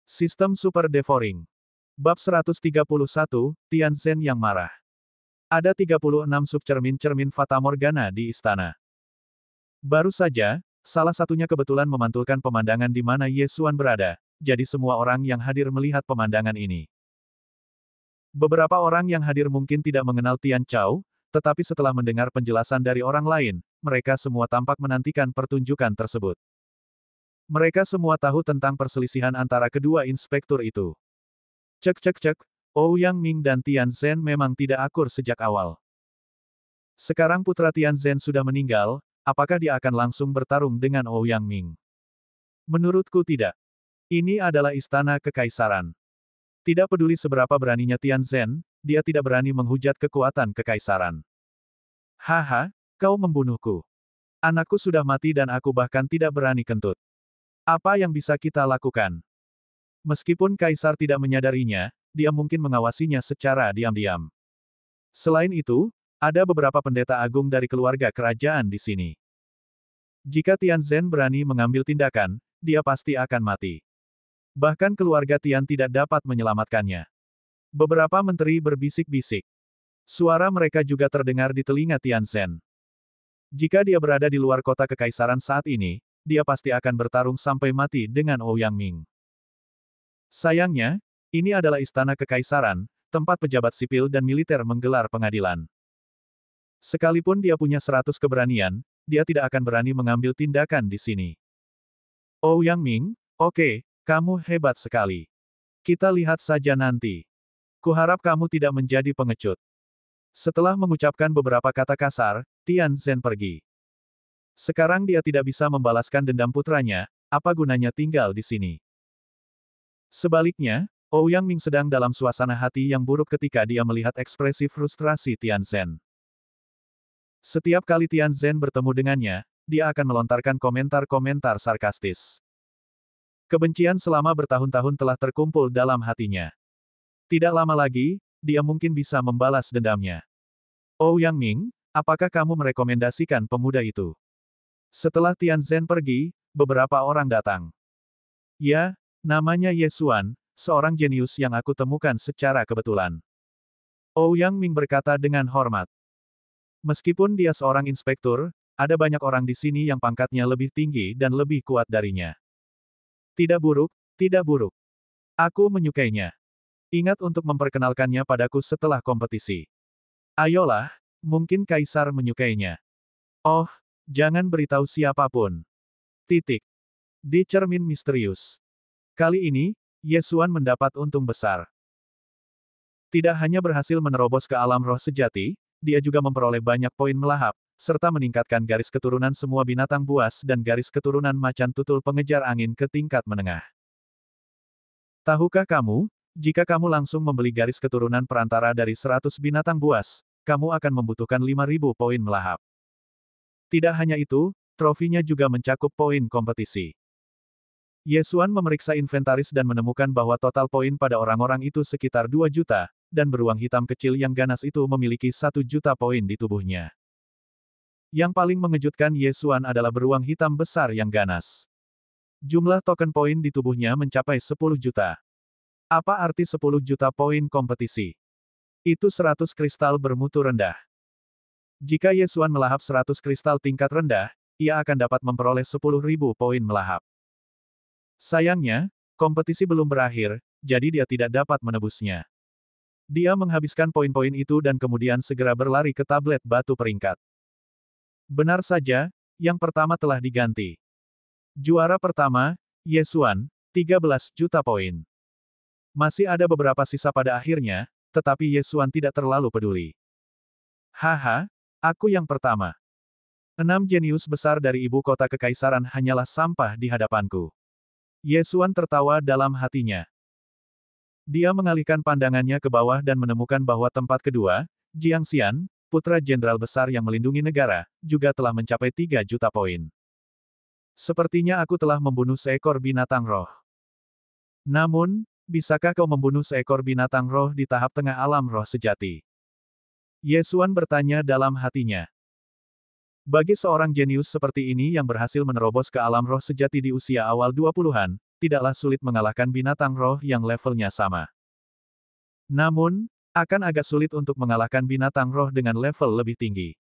Sistem Super Devouring. Bab 131, Tianzhen yang marah. Ada 36 subcermin-cermin Fatamorgana di istana. Baru saja, salah satunya kebetulan memantulkan pemandangan di mana Ye Xuan berada, jadi semua orang yang hadir melihat pemandangan ini. Beberapa orang yang hadir mungkin tidak mengenal Tian Chao, tetapi setelah mendengar penjelasan dari orang lain, mereka semua tampak menantikan pertunjukan tersebut. Mereka semua tahu tentang perselisihan antara kedua inspektur itu. Cek, Ouyang Ming dan Tianzhen memang tidak akur sejak awal. Sekarang putra Tianzhen sudah meninggal, apakah dia akan langsung bertarung dengan Ouyang Ming? Menurutku tidak. Ini adalah istana kekaisaran. Tidak peduli seberapa beraninya Tianzhen, dia tidak berani menghujat kekuatan kekaisaran. Haha, kau membunuhku. Anakku sudah mati dan aku bahkan tidak berani kentut. Apa yang bisa kita lakukan? Meskipun kaisar tidak menyadarinya, dia mungkin mengawasinya secara diam-diam. Selain itu, ada beberapa pendeta agung dari keluarga kerajaan di sini. Jika Tianzhen berani mengambil tindakan, dia pasti akan mati. Bahkan keluarga Tian tidak dapat menyelamatkannya. Beberapa menteri berbisik-bisik. Suara mereka juga terdengar di telinga Tianzhen. Jika dia berada di luar kota kekaisaran saat ini, dia pasti akan bertarung sampai mati dengan Ouyang Ming. Sayangnya, ini adalah istana kekaisaran, tempat pejabat sipil dan militer menggelar pengadilan. Sekalipun dia punya 100 keberanian, dia tidak akan berani mengambil tindakan di sini. Ouyang Ming, oke, kamu hebat sekali. Kita lihat saja nanti. Kuharap kamu tidak menjadi pengecut. Setelah mengucapkan beberapa kata kasar, Tianzhen pergi. Sekarang dia tidak bisa membalaskan dendam putranya, apa gunanya tinggal di sini? Sebaliknya, Ouyang Ming sedang dalam suasana hati yang buruk ketika dia melihat ekspresi frustrasi Tianzhen. Setiap kali Tianzhen bertemu dengannya, dia akan melontarkan komentar-komentar sarkastis. Kebencian selama bertahun-tahun telah terkumpul dalam hatinya. Tidak lama lagi, dia mungkin bisa membalas dendamnya. Ouyang Ming, apakah kamu merekomendasikan pemuda itu? Setelah Tianzhen pergi, beberapa orang datang. Ya, namanya Ye Xuan, seorang jenius yang aku temukan secara kebetulan. Ouyang Ming berkata dengan hormat. Meskipun dia seorang inspektur, ada banyak orang di sini yang pangkatnya lebih tinggi dan lebih kuat darinya. Tidak buruk, tidak buruk. Aku menyukainya. Ingat untuk memperkenalkannya padaku setelah kompetisi. Ayolah, mungkin kaisar menyukainya. Oh, jangan beritahu siapapun. Titik. Di cermin misterius. Kali ini, Ye Xuan mendapat untung besar. Tidak hanya berhasil menerobos ke alam roh sejati, dia juga memperoleh banyak poin melahap, serta meningkatkan garis keturunan semua binatang buas dan garis keturunan macan tutul pengejar angin ke tingkat menengah. Tahukah kamu, jika kamu langsung membeli garis keturunan perantara dari 100 binatang buas, kamu akan membutuhkan 5.000 poin melahap. Tidak hanya itu, trofinya juga mencakup poin kompetisi. Ye Xuan memeriksa inventaris dan menemukan bahwa total poin pada orang-orang itu sekitar 2 juta, dan beruang hitam kecil yang ganas itu memiliki 1 juta poin di tubuhnya. Yang paling mengejutkan Ye Xuan adalah beruang hitam besar yang ganas. Jumlah token poin di tubuhnya mencapai 10 juta. Apa arti 10 juta poin kompetisi? Itu 100 kristal bermutu rendah. Jika Ye Xuan melahap 100 kristal tingkat rendah, ia akan dapat memperoleh 10.000 poin melahap. Sayangnya, kompetisi belum berakhir, jadi dia tidak dapat menebusnya. Dia menghabiskan poin-poin itu dan kemudian segera berlari ke tablet batu peringkat. Benar saja, yang pertama telah diganti. Juara pertama, Ye Xuan, 13 juta poin. Masih ada beberapa sisa pada akhirnya, tetapi Ye Xuan tidak terlalu peduli. Haha, aku yang pertama. 6 jenius besar dari ibu kota kekaisaran hanyalah sampah di hadapanku. Ye Xuan tertawa dalam hatinya. Dia mengalihkan pandangannya ke bawah dan menemukan bahwa tempat kedua, Jiang Xian, putra jenderal besar yang melindungi negara, juga telah mencapai 3 juta poin. Sepertinya aku telah membunuh seekor binatang roh. Namun, bisakah kau membunuh seekor binatang roh di tahap tengah alam roh sejati? Ye Xuan bertanya dalam hatinya. Bagi seorang jenius seperti ini yang berhasil menerobos ke alam roh sejati di usia awal 20-an, tidaklah sulit mengalahkan binatang roh yang levelnya sama. Namun, akan agak sulit untuk mengalahkan binatang roh dengan level lebih tinggi.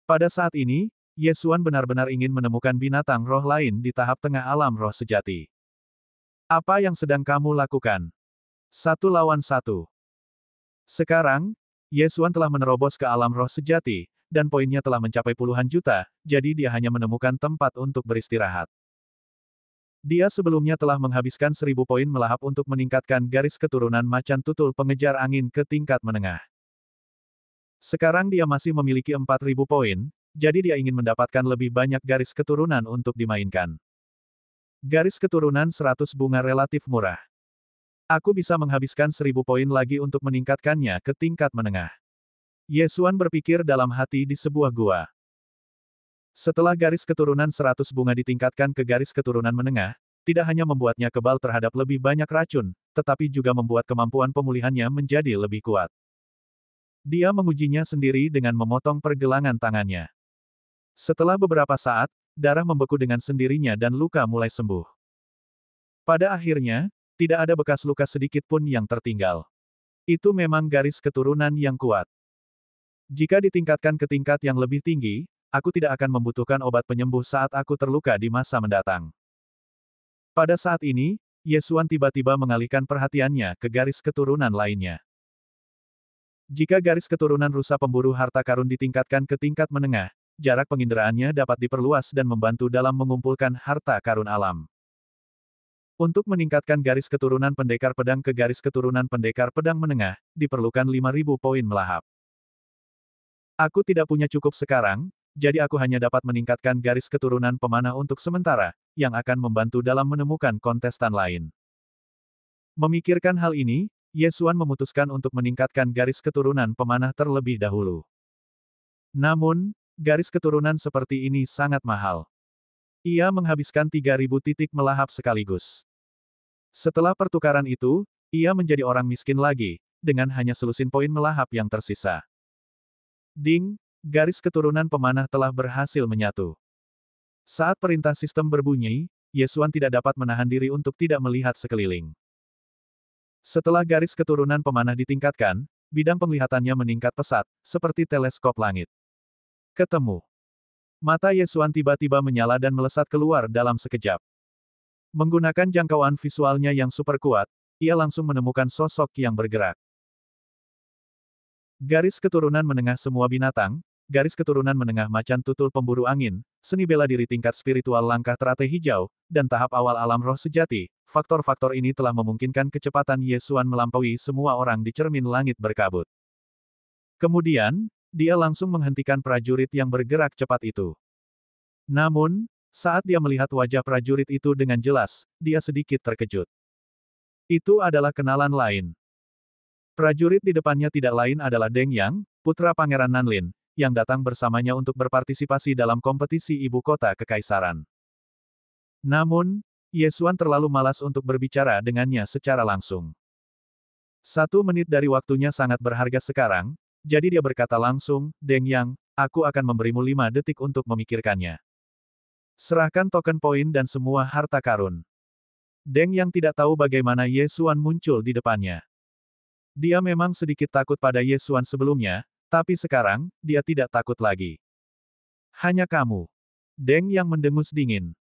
Pada saat ini, Ye Xuan benar-benar ingin menemukan binatang roh lain di tahap tengah alam roh sejati. Apa yang sedang kamu lakukan? 1 lawan 1. Sekarang, Ye Xuan telah menerobos ke alam roh sejati, dan poinnya telah mencapai puluhan juta, jadi dia hanya menemukan tempat untuk beristirahat. Dia sebelumnya telah menghabiskan 1000 poin melahap untuk meningkatkan garis keturunan macan tutul pengejar angin ke tingkat menengah. Sekarang dia masih memiliki 4000 poin, jadi dia ingin mendapatkan lebih banyak garis keturunan untuk dimainkan. Garis keturunan 100 bunga relatif murah. Aku bisa menghabiskan 1000 poin lagi untuk meningkatkannya ke tingkat menengah. Ye Xuan berpikir dalam hati di sebuah gua. Setelah garis keturunan 100 bunga ditingkatkan ke garis keturunan menengah, tidak hanya membuatnya kebal terhadap lebih banyak racun, tetapi juga membuat kemampuan pemulihannya menjadi lebih kuat. Dia mengujinya sendiri dengan memotong pergelangan tangannya. Setelah beberapa saat, darah membeku dengan sendirinya dan luka mulai sembuh. Pada akhirnya, tidak ada bekas luka sedikit pun yang tertinggal. Itu memang garis keturunan yang kuat. Jika ditingkatkan ke tingkat yang lebih tinggi, aku tidak akan membutuhkan obat penyembuh saat aku terluka di masa mendatang. Pada saat ini, Ye Xuan tiba-tiba mengalihkan perhatiannya ke garis keturunan lainnya. Jika garis keturunan rusa pemburu harta karun ditingkatkan ke tingkat menengah, jarak penginderaannya dapat diperluas dan membantu dalam mengumpulkan harta karun alam. Untuk meningkatkan garis keturunan pendekar pedang ke garis keturunan pendekar pedang menengah, diperlukan 5000 poin melahap. Aku tidak punya cukup sekarang, jadi aku hanya dapat meningkatkan garis keturunan pemanah untuk sementara, yang akan membantu dalam menemukan kontestan lain. Memikirkan hal ini, Ye Xuan memutuskan untuk meningkatkan garis keturunan pemanah terlebih dahulu. Namun, garis keturunan seperti ini sangat mahal. Ia menghabiskan 3000 titik melahap sekaligus. Setelah pertukaran itu, ia menjadi orang miskin lagi, dengan hanya selusin poin melahap yang tersisa. Ding, garis keturunan pemanah telah berhasil menyatu. Saat perintah sistem berbunyi, Ye Xuan tidak dapat menahan diri untuk tidak melihat sekeliling. Setelah garis keturunan pemanah ditingkatkan, bidang penglihatannya meningkat pesat, seperti teleskop langit. Ketemu. Mata Ye Xuan tiba-tiba menyala dan melesat keluar dalam sekejap. Menggunakan jangkauan visualnya yang super kuat, ia langsung menemukan sosok yang bergerak. Garis keturunan menengah semua binatang, garis keturunan menengah macan tutul pemburu angin, seni bela diri tingkat spiritual langkah teratai hijau, dan tahap awal alam roh sejati, faktor-faktor ini telah memungkinkan kecepatan Ye Xuan melampaui semua orang di cermin langit berkabut. Kemudian, dia langsung menghentikan prajurit yang bergerak cepat itu. Namun, saat dia melihat wajah prajurit itu dengan jelas, dia sedikit terkejut. Itu adalah kenalan lain. Prajurit di depannya tidak lain adalah Deng Yang, putra Pangeran Nanlin, yang datang bersamanya untuk berpartisipasi dalam kompetisi ibu kota kekaisaran. Namun, Ye Xuan terlalu malas untuk berbicara dengannya secara langsung. 1 menit dari waktunya sangat berharga sekarang, jadi dia berkata langsung, Deng Yang, aku akan memberimu 5 detik untuk memikirkannya. Serahkan token poin dan semua harta karun. Deng Yang tidak tahu bagaimana Ye Xuan muncul di depannya. Dia memang sedikit takut pada Ye Xuan sebelumnya, tapi sekarang, dia tidak takut lagi. Hanya kamu. Deng Yang mendengus dingin.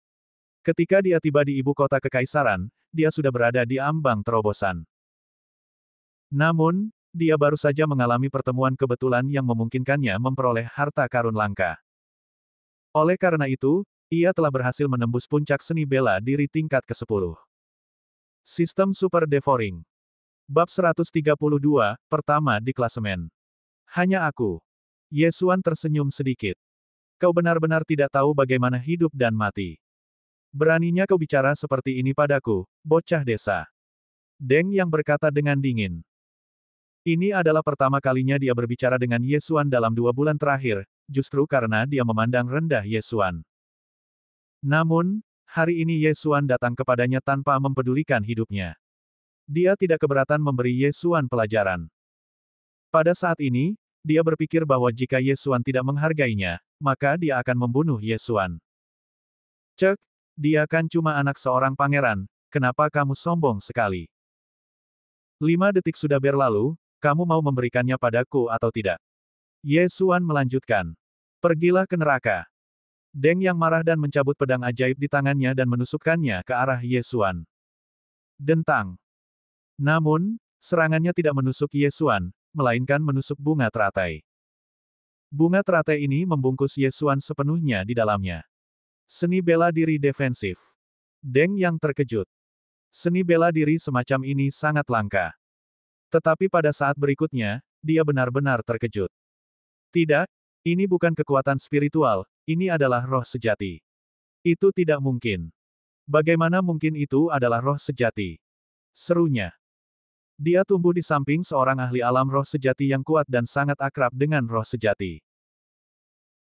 Ketika dia tiba di ibu kota kekaisaran, dia sudah berada di ambang terobosan. Namun, dia baru saja mengalami pertemuan kebetulan yang memungkinkannya memperoleh harta karun langka. Oleh karena itu, ia telah berhasil menembus puncak seni bela diri tingkat ke-10. Sistem Super Devouring. Bab 132, pertama di klasemen. Hanya aku. Ye Xuan tersenyum sedikit. Kau benar-benar tidak tahu bagaimana hidup dan mati. Beraninya kau bicara seperti ini padaku, bocah desa. Deng Yang berkata dengan dingin. Ini adalah pertama kalinya dia berbicara dengan Ye Xuan dalam 2 bulan terakhir, justru karena dia memandang rendah Ye Xuan. Namun, hari ini Ye Xuan datang kepadanya tanpa mempedulikan hidupnya. Dia tidak keberatan memberi Ye Xuan pelajaran. Pada saat ini, dia berpikir bahwa jika Ye Xuan tidak menghargainya, maka dia akan membunuh Ye Xuan. Cek, Dia kan cuma anak seorang pangeran, kenapa kamu sombong sekali? 5 detik sudah berlalu, kamu mau memberikannya padaku atau tidak? Ye Xuan melanjutkan. Pergilah ke neraka. Deng yang marah dan mencabut pedang ajaib di tangannya dan menusukkannya ke arah Ye Xuan. Dentang. Namun, serangannya tidak menusuk Ye Xuan, melainkan menusuk bunga teratai. Bunga teratai ini membungkus Ye Xuan sepenuhnya di dalamnya. Seni bela diri defensif. Deng yang terkejut. Seni bela diri semacam ini sangat langka. Tetapi pada saat berikutnya, dia benar-benar terkejut. Tidak, ini bukan kekuatan spiritual, ini adalah roh sejati. Itu tidak mungkin. Bagaimana mungkin itu adalah roh sejati? Serunya. Dia tumbuh di samping seorang ahli alam roh sejati yang kuat dan sangat akrab dengan roh sejati.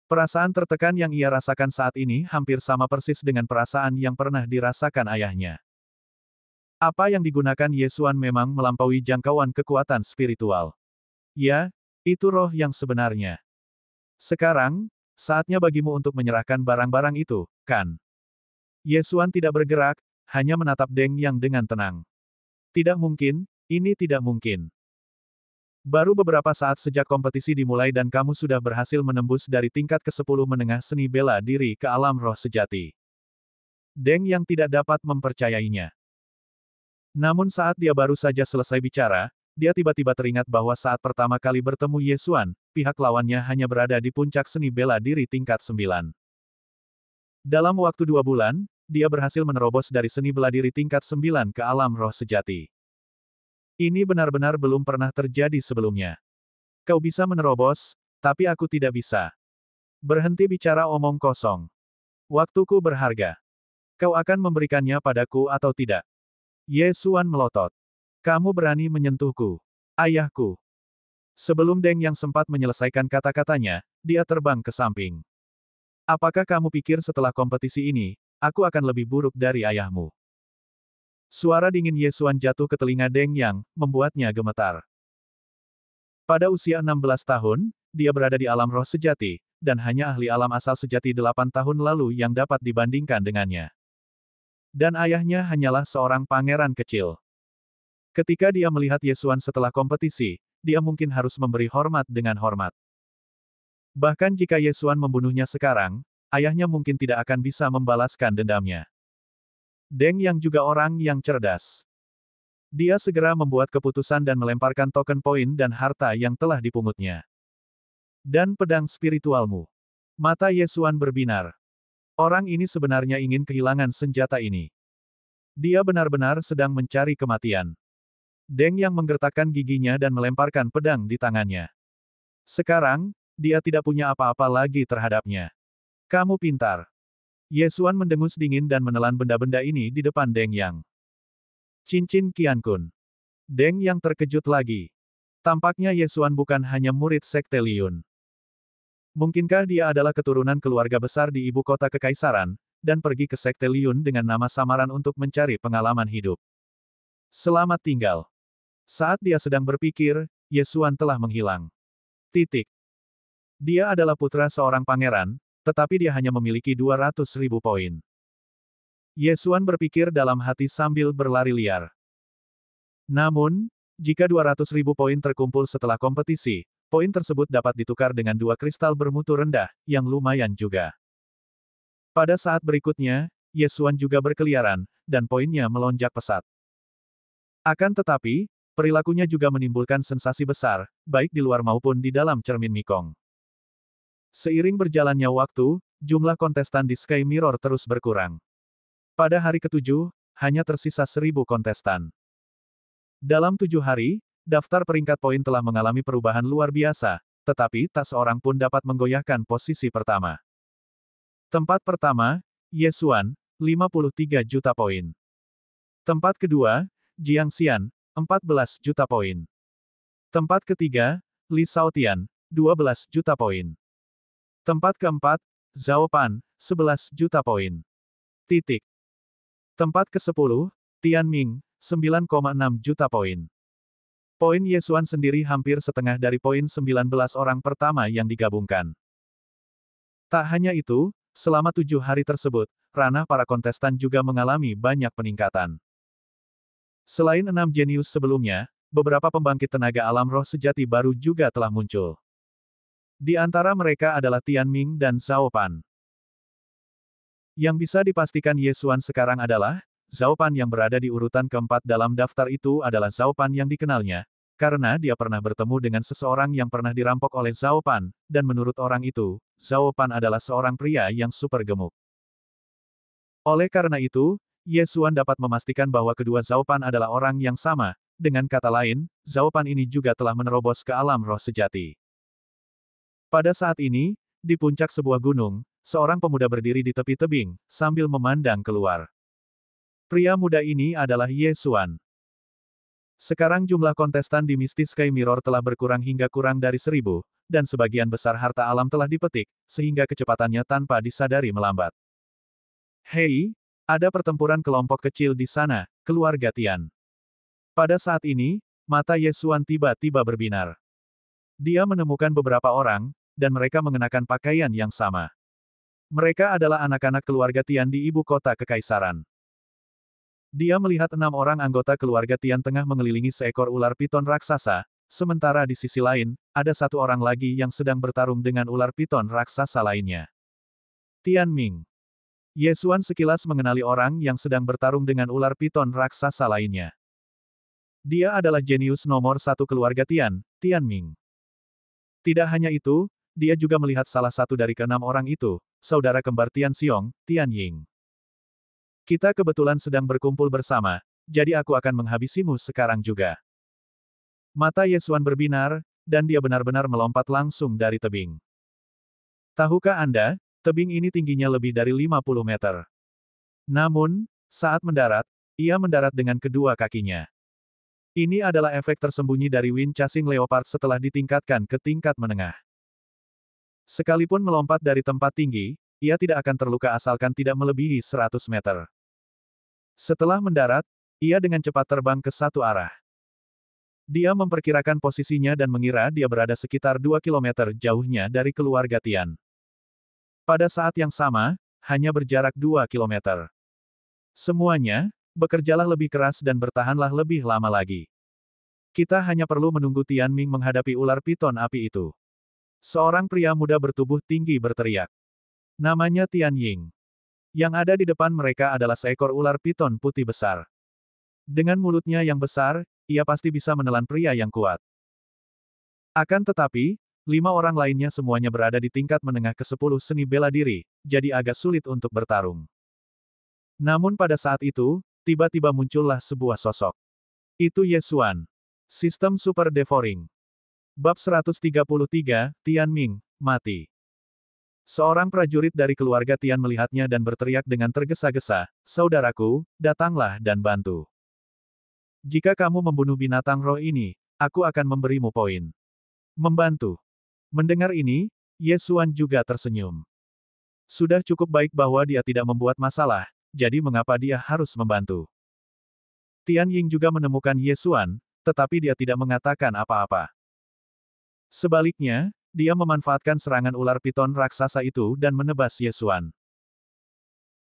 Perasaan tertekan yang ia rasakan saat ini hampir sama persis dengan perasaan yang pernah dirasakan ayahnya. Apa yang digunakan Ye Xuan memang melampaui jangkauan kekuatan spiritual. Ya, itu roh yang sebenarnya. Sekarang, saatnya bagimu untuk menyerahkan barang-barang itu, kan? Ye Xuan tidak bergerak, hanya menatap Deng Yang dengan tenang. Tidak mungkin, ini tidak mungkin. Baru beberapa saat sejak kompetisi dimulai dan kamu sudah berhasil menembus dari tingkat ke-10 menengah seni bela diri ke alam roh sejati. Deng Yang tidak dapat mempercayainya. Namun saat dia baru saja selesai bicara, dia tiba-tiba teringat bahwa saat pertama kali bertemu Ye Xuan, pihak lawannya hanya berada di puncak seni bela diri tingkat 9. Dalam waktu 2 bulan, dia berhasil menerobos dari seni bela diri tingkat 9 ke alam roh sejati. Ini benar-benar belum pernah terjadi sebelumnya. Kau bisa menerobos, tapi aku tidak bisa. Berhenti bicara omong kosong. Waktuku berharga. Kau akan memberikannya padaku atau tidak? Ye Xuan melotot. Kamu berani menyentuhku. Ayahku. Sebelum Deng Yang sempat menyelesaikan kata-katanya, dia terbang ke samping. Apakah kamu pikir setelah kompetisi ini, aku akan lebih buruk dari ayahmu? Suara dingin Ye Xuan jatuh ke telinga Deng Yang, membuatnya gemetar. Pada usia 16 tahun, dia berada di alam roh sejati, dan hanya ahli alam asal sejati 8 tahun lalu yang dapat dibandingkan dengannya. Dan ayahnya hanyalah seorang pangeran kecil. Ketika dia melihat Ye Xuan setelah kompetisi, dia mungkin harus memberi hormat dengan hormat. Bahkan jika Ye Xuan membunuhnya sekarang, ayahnya mungkin tidak akan bisa membalaskan dendamnya. Deng Yang juga orang yang cerdas. Dia segera membuat keputusan dan melemparkan token poin dan harta yang telah dipungutnya. Dan pedang spiritualmu. Mata Ye Xuan berbinar. Orang ini sebenarnya ingin kehilangan senjata ini. Dia benar-benar sedang mencari kematian. Deng Yang menggertakkan giginya dan melemparkan pedang di tangannya. Sekarang, dia tidak punya apa-apa lagi terhadapnya. Kamu pintar. Ye Xuan mendengus dingin dan menelan benda-benda ini di depan Deng Yang. Cincin Qiankun. Deng Yang terkejut lagi. Tampaknya Ye Xuan bukan hanya murid Sekte Liyun. Mungkinkah dia adalah keturunan keluarga besar di ibu kota kekaisaran, dan pergi ke Sekte Liyun dengan nama samaran untuk mencari pengalaman hidup. Selamat tinggal. Saat dia sedang berpikir, Ye Xuan telah menghilang. Titik. Dia adalah putra seorang pangeran, tetapi dia hanya memiliki 200.000 poin. Ye Xuan berpikir dalam hati sambil berlari liar. Namun, jika 200.000 poin terkumpul setelah kompetisi, poin tersebut dapat ditukar dengan 2 kristal bermutu rendah, yang lumayan juga. Pada saat berikutnya, Ye Xuan juga berkeliaran, dan poinnya melonjak pesat. Akan tetapi, perilakunya juga menimbulkan sensasi besar, baik di luar maupun di dalam cermin Mekong. Seiring berjalannya waktu, jumlah kontestan di Sky Mirror terus berkurang. Pada hari ke-7, hanya tersisa 1.000 kontestan. Dalam 7 hari, daftar peringkat poin telah mengalami perubahan luar biasa, tetapi tak seorang pun dapat menggoyahkan posisi pertama. Tempat pertama, Ye Xuan, 53 juta poin. Tempat kedua, Jiang Xian, 14 juta poin. Tempat ketiga, Li Shaotian, 12 juta poin. Tempat keempat, Zhao Pan, 11 juta poin. Titik. Tempat ke-10, Tian Ming, 9,6 juta poin. Poin Ye Xuan sendiri hampir setengah dari poin 19 orang pertama yang digabungkan. Tak hanya itu, selama 7 hari tersebut, ranah para kontestan juga mengalami banyak peningkatan. Selain 6 jenius sebelumnya, beberapa pembangkit tenaga alam roh sejati baru juga telah muncul. Di antara mereka adalah Tianming dan Zhao Pan. Yang bisa dipastikan Ye Xuan sekarang adalah, Zhao Pan yang berada di urutan keempat dalam daftar itu adalah Zhao Pan yang dikenalnya, karena dia pernah bertemu dengan seseorang yang pernah dirampok oleh Zhao Pan, dan menurut orang itu, Zhao Pan adalah seorang pria yang super gemuk. Oleh karena itu, Ye Xuan dapat memastikan bahwa kedua Zhao Pan adalah orang yang sama, dengan kata lain, Zhao Pan ini juga telah menerobos ke alam roh sejati. Pada saat ini, di puncak sebuah gunung, seorang pemuda berdiri di tepi tebing, sambil memandang keluar. Pria muda ini adalah Ye Xuan. Sekarang jumlah kontestan di Misty Sky Mirror telah berkurang hingga kurang dari 1000, dan sebagian besar harta alam telah dipetik, sehingga kecepatannya tanpa disadari melambat. Hei, ada pertempuran kelompok kecil di sana, keluarga Tian. Pada saat ini, mata Ye Xuan tiba-tiba berbinar. Dia menemukan beberapa orang, dan mereka mengenakan pakaian yang sama. Mereka adalah anak-anak keluarga Tian di ibu kota kekaisaran. Dia melihat 6 orang anggota keluarga Tian tengah mengelilingi seekor ular piton raksasa, sementara di sisi lain, ada satu orang lagi yang sedang bertarung dengan ular piton raksasa lainnya. Tianming. Ye Xuan sekilas mengenali orang yang sedang bertarung dengan ular piton raksasa lainnya. Dia adalah jenius nomor 1 keluarga Tian, Tianming. Tidak hanya itu, dia juga melihat salah satu dari ke-6 orang itu, saudara kembar Tian Xiong, Tian Ying. Kita kebetulan sedang berkumpul bersama, jadi aku akan menghabisimu sekarang juga. Mata Ye Xuan berbinar, dan dia benar-benar melompat langsung dari tebing. Tahukah Anda, tebing ini tingginya lebih dari 50 meter. Namun, saat mendarat, ia mendarat dengan kedua kakinya. Ini adalah efek tersembunyi dari Wind Chasing Leopard setelah ditingkatkan ke tingkat menengah. Sekalipun melompat dari tempat tinggi, ia tidak akan terluka asalkan tidak melebihi 100 meter. Setelah mendarat, ia dengan cepat terbang ke satu arah. Dia memperkirakan posisinya dan mengira dia berada sekitar 2 kilometer jauhnya dari keluarga Tian. Pada saat yang sama, hanya berjarak 2 kilometer. Semuanya, bekerjalah lebih keras dan bertahanlah lebih lama lagi. Kita hanya perlu menunggu Tianming menghadapi ular piton api itu. Seorang pria muda bertubuh tinggi berteriak. Namanya Tian Ying. Yang ada di depan mereka adalah seekor ular piton putih besar. Dengan mulutnya yang besar, ia pasti bisa menelan pria yang kuat. Akan tetapi, 5 orang lainnya semuanya berada di tingkat menengah ke-10 seni bela diri, jadi agak sulit untuk bertarung. Namun pada saat itu, tiba-tiba muncullah sebuah sosok. Itu Ye Xuan. Sistem Super Devouring. Bab 133, Tianming, mati. Seorang prajurit dari keluarga Tian melihatnya dan berteriak dengan tergesa-gesa, "Saudaraku, datanglah dan bantu. Jika kamu membunuh binatang roh ini, aku akan memberimu poin." Membantu. Mendengar ini, Ye Xuan juga tersenyum. Sudah cukup baik bahwa dia tidak membuat masalah, jadi mengapa dia harus membantu? Tian Ying juga menemukan Ye Xuan, tetapi dia tidak mengatakan apa-apa. Sebaliknya, dia memanfaatkan serangan ular piton raksasa itu dan menebas Ye Xuan.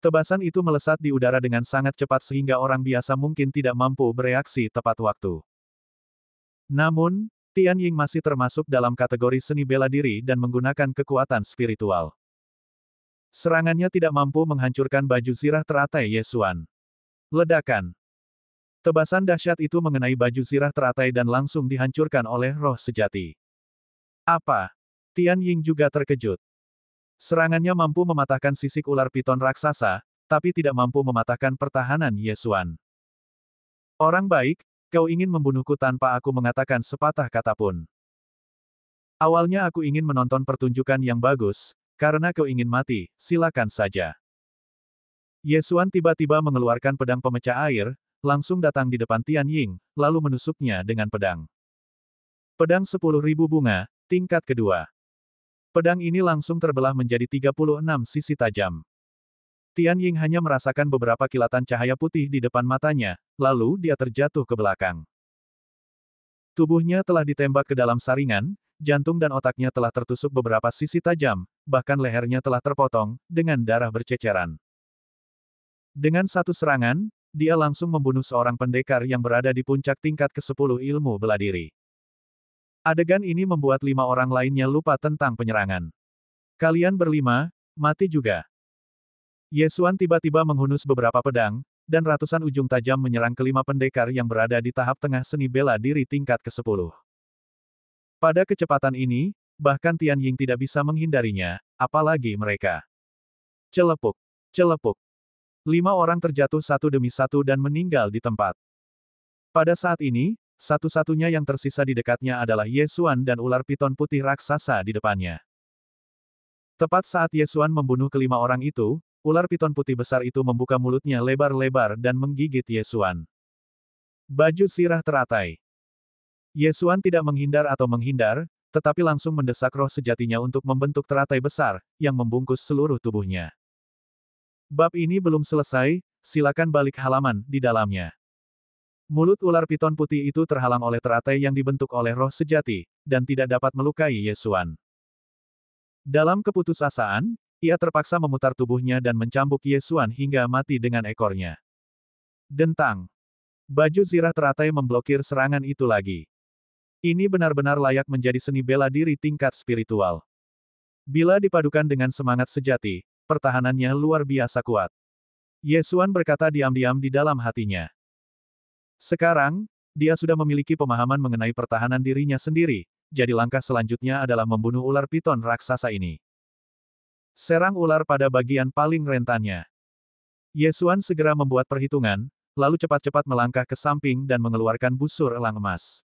Tebasan itu melesat di udara dengan sangat cepat sehingga orang biasa mungkin tidak mampu bereaksi tepat waktu. Namun, Tian Ying masih termasuk dalam kategori seni bela diri dan menggunakan kekuatan spiritual. Serangannya tidak mampu menghancurkan baju zirah teratai Ye Xuan. Ledakan. Tebasan dahsyat itu mengenai baju zirah teratai dan langsung dihancurkan oleh roh sejati. Apa? Tian Ying juga terkejut. Serangannya mampu mematahkan sisik ular piton raksasa, tapi tidak mampu mematahkan pertahanan Ye Xuan. Orang baik, kau ingin membunuhku tanpa aku mengatakan sepatah kata pun. Awalnya aku ingin menonton pertunjukan yang bagus, karena kau ingin mati, silakan saja. Ye Xuan tiba-tiba mengeluarkan pedang pemecah air, langsung datang di depan Tian Ying, lalu menusuknya dengan pedang. Pedang 10.000 bunga, tingkat kedua. Pedang ini langsung terbelah menjadi 36 sisi tajam. Tian Ying hanya merasakan beberapa kilatan cahaya putih di depan matanya, lalu dia terjatuh ke belakang. Tubuhnya telah ditembak ke dalam saringan, jantung dan otaknya telah tertusuk beberapa sisi tajam, bahkan lehernya telah terpotong, dengan darah berceceran. Dengan satu serangan, dia langsung membunuh seorang pendekar yang berada di puncak tingkat ke-10 ilmu bela diri. Adegan ini membuat 5 orang lainnya lupa tentang penyerangan. Kalian berlima, mati juga. Ye Xuan tiba-tiba menghunus beberapa pedang, dan ratusan ujung tajam menyerang kelima pendekar yang berada di tahap tengah seni bela diri tingkat ke-10. Pada kecepatan ini, bahkan Tian Ying tidak bisa menghindarinya, apalagi mereka. Celepuk. Celepuk. 5 orang terjatuh satu demi satu dan meninggal di tempat. Pada saat ini, satu-satunya yang tersisa di dekatnya adalah Ye Xuan dan ular piton putih raksasa di depannya. Tepat saat Ye Xuan membunuh kelima orang itu, ular piton putih besar itu membuka mulutnya lebar-lebar dan menggigit Ye Xuan. Baju sirah teratai. Ye Xuan tidak menghindar atau menghindar, tetapi langsung mendesak roh sejatinya untuk membentuk teratai besar, yang membungkus seluruh tubuhnya. Bab ini belum selesai, silakan balik halaman di dalamnya. Mulut ular piton putih itu terhalang oleh teratai yang dibentuk oleh roh sejati, dan tidak dapat melukai Ye Xuan. Dalam keputusasaan, ia terpaksa memutar tubuhnya dan mencambuk Ye Xuan hingga mati dengan ekornya. Dentang. Baju zirah teratai memblokir serangan itu lagi. Ini benar-benar layak menjadi seni bela diri tingkat spiritual. Bila dipadukan dengan semangat sejati, pertahanannya luar biasa kuat. Ye Xuan berkata diam-diam di dalam hatinya. Sekarang, dia sudah memiliki pemahaman mengenai pertahanan dirinya sendiri, jadi langkah selanjutnya adalah membunuh ular piton raksasa ini. Serang ular pada bagian paling rentannya. Ye Xuan segera membuat perhitungan, lalu cepat-cepat melangkah ke samping dan mengeluarkan busur elang emas.